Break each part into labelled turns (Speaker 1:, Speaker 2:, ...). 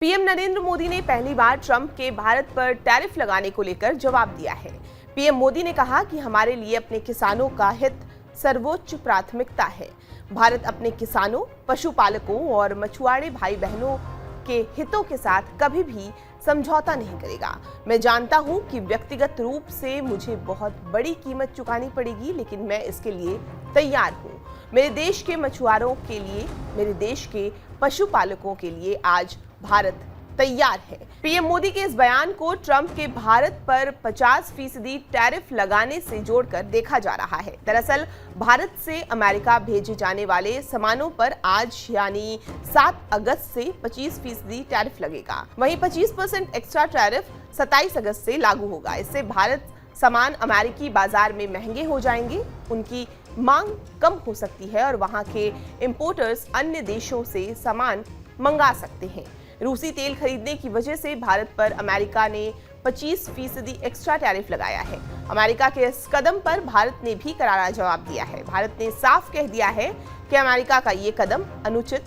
Speaker 1: PM Narendra Modi ने पहली बार Trump के भारत पर टैरिफ लगाने को लेकर जवाब दिया है। पीएम मोदी ने कहा कि हमारे लिए अपने किसानों का हित सर्वोच्च प्राथमिकता है। भारत अपने किसानों, पशुपालकों और मछुआरे भाई बहनों के हितों के साथ कभी भी समझौता नहीं करेगा। मैं जानता हूं कि व्यक्तिगत रूप से मुझे बहुत बड़ी कीमत चुकानी पड़ेगी, लेकिन मैं इसके लिए तैयार हूं। मेरे देश के मछुआरों के लिए, मेरे देश के पशुपालकों के लिए आज भारत तैयार है। पीएम मोदी के इस बयान को ट्रंप के भारत पर 50% टैरिफ लगाने से जोड़कर देखा जा रहा है। दरअसल भारत से अमेरिका भेजे जाने वाले सामानों पर आज यानी 7 अगस्त से 25% टैरिफ लगेगा। वहीं 25% एक्स्ट्रा टैरिफ 27 अगस्त से लागू होगा। इससे भारत सामान अमेरिकी बाजार में महंगे हो जाएंगे, उनकी मांग कम हो सकती है और वहां के इंपोर्टर्स अन्य देशों से सामान मंगा सकते हैं। रूसी तेल खरीदने की वजह से भारत पर अमेरिका ने 25% एक्स्ट्रा टैरिफ लगाया है। अमेरिका के इस कदम पर भारत ने भी करारा जवाब दिया है। भारत ने साफ कह दिया है कि अमेरिका का ये कदम अनुचित,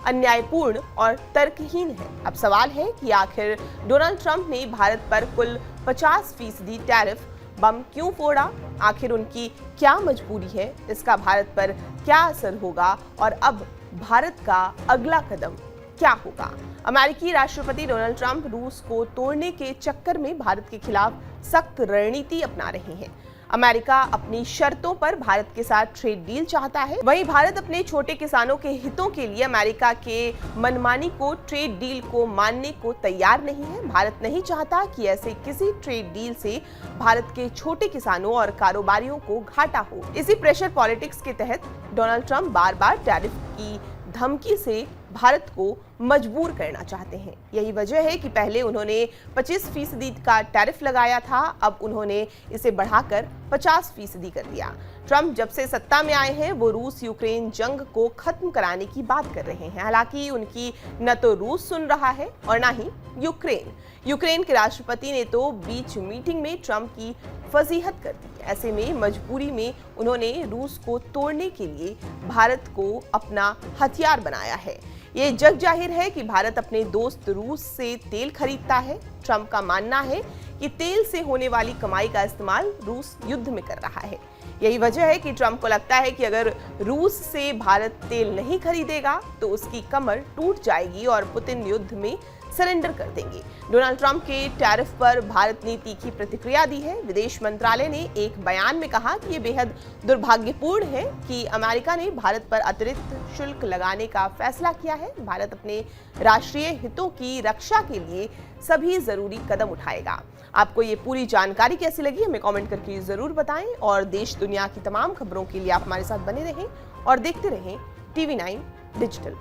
Speaker 1: अन्यायपूर्ण और तर्कहीन है। अब सवाल है कि आखिर डोनाल्ड ट्रंप ने भारत पर कुल 50% टैरिफ बम क्यों फोड़ा? आखिर उनकी क्या मजबूरी है? इसका भारत पर क्या असर होगा और अब भारत का अगला कदम क्या होगा? अमेरिकी राष्ट्रपति डोनाल्ड ट्रंप रूस को तोड़ने के चक्कर में भारत के खिलाफ सख्त रणनीति अपना रहे हैं। अमेरिका अपनी शर्तों पर भारत के साथ ट्रेड डील चाहता है, वहीं भारत अपने छोटे किसानों के हितों के लिए अमेरिका के मनमानी को ट्रेड डील को मानने को तैयार नहीं है। भारत नहीं चाहता कि ऐसे किसी ट्रेड डील से भारत के छोटे किसानों और कारोबारियों को घाटा हो। इसी प्रेशर पॉलिटिक्स के तहत डोनाल्ड ट्रंप बार बार टैरिफ की धमकी से भारत को मजबूर करना चाहते हैं। यही वजह है कि पहले उन्होंने 25% का टैरिफ लगाया था, अब उन्होंने इसे बढ़ाकर 50% कर दिया। ट्रंप जब से सत्ता में आए हैं वो रूस यूक्रेन जंग को खत्म कराने की बात कर रहे हैं। हालांकि उनकी न तो रूस सुन रहा है और न ही यूक्रेन के राष्ट्रपति ने तो बीच मीटिंग में ट्रंप की फजीहत कर दी। ऐसे में मजबूरी में उन्होंने रूस को तोड़ने के लिए भारत को अपना हथियार बनाया है। ये जग जाहिर है कि भारत अपने दोस्त रूस से तेल खरीदता है। ट्रंप का मानना है कि तेल से होने वाली कमाई का इस्तेमाल रूस युद्ध में कर रहा है। यही वजह है कि ट्रंप को लगता है कि अगर रूस से भारत तेल नहीं खरीदेगा तो उसकी कमर टूट जाएगी और पुतिन युद्ध में सरेंडर कर देंगे। डोनाल्ड ट्रंप के टैरिफ पर भारत ने तीखी प्रतिक्रिया दी है। विदेश मंत्रालय ने एक बयान में कहा कि ये बेहद दुर्भाग्यपूर्ण है कि अमेरिका ने भारत पर अतिरिक्त शुल्क लगाने का फैसला किया है। भारत अपने राष्ट्रीय हितों की रक्षा के लिए सभी जरूरी कदम उठाएगा। आपको ये पूरी जानकारी कैसी लगी हमें कमेंट करके जरूर बताएं और देश दुनिया की तमाम खबरों के लिए आप हमारे साथ बने रहें और देखते रहें TV9 डिजिटल।